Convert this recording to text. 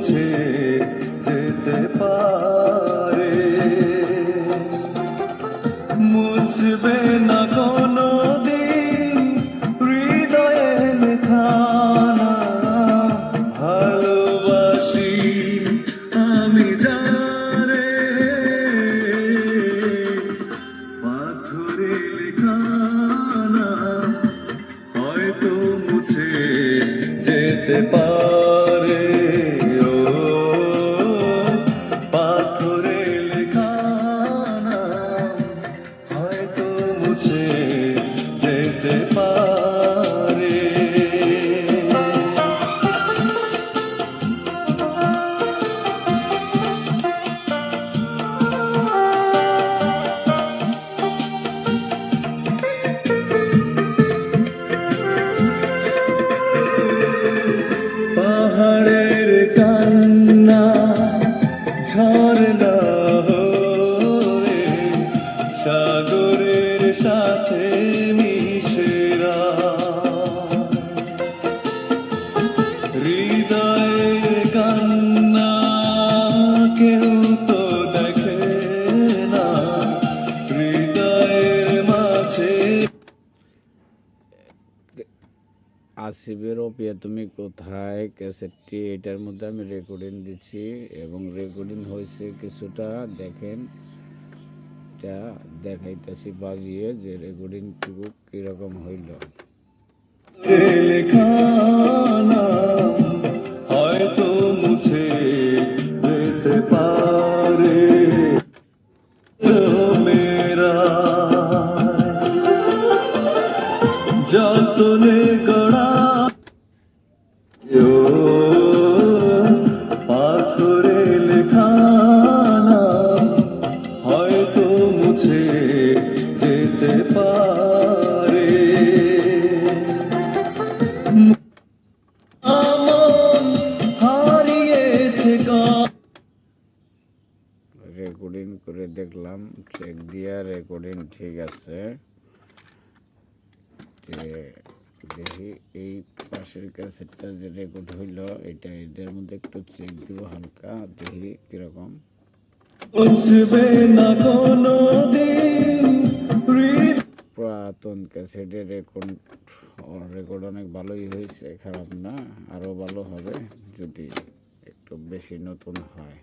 মুছে যেতে পারে, মুছবে না কোনো দিন হৃদয়ে লেখা নাম। ভালোবাসি আমি যারে, পাথরে লেখা নাম হয়তো মুছে যেতে পারে। ও পাথরে লেখা নাম হয়তো মুছে যেতে পারে। পাহাড়ের কান্না ঝরনা হয়ে সাগরের সাথে মিশেরা, হৃদয়ের কান্না কেউ তো দেখে না, হৃদয়ের মাঝে। আসিফের অপিয়া তুমি কোথায় ক্যাসেটটি, এটার মধ্যে আমি রেকর্ডিং দিচ্ছি এবং রেকর্ডিং হয়েছে কিছুটা। দেখেন, এটা দেখাইতেছি বাজিয়ে যে রেকর্ডিংটুকু কীরকম হইল। লেখা নাম হয়তো মুছে যেতে পারে। মেরা যতনে গড়া পাথরে লেখা নাম হয়তো মুছে যেতে পারে। আমন হারিয়েছে রেকর্ডিং করে দেখলাম, চেক দিয়া রেকর্ডিং ঠিক আছে। দেখি এই পাশের ক্যাসেটটা যে রেকর্ড হইল, এটা এটার মধ্যে একটু চেক দিব হালকা, দেখি কিরকম। পুরাতন ক্যাসেটের রেকর্ড অনেক ভালোই হয়েছে, খারাপ না, আরও ভালো হবে যদি একটু বেশি নতুন হয়।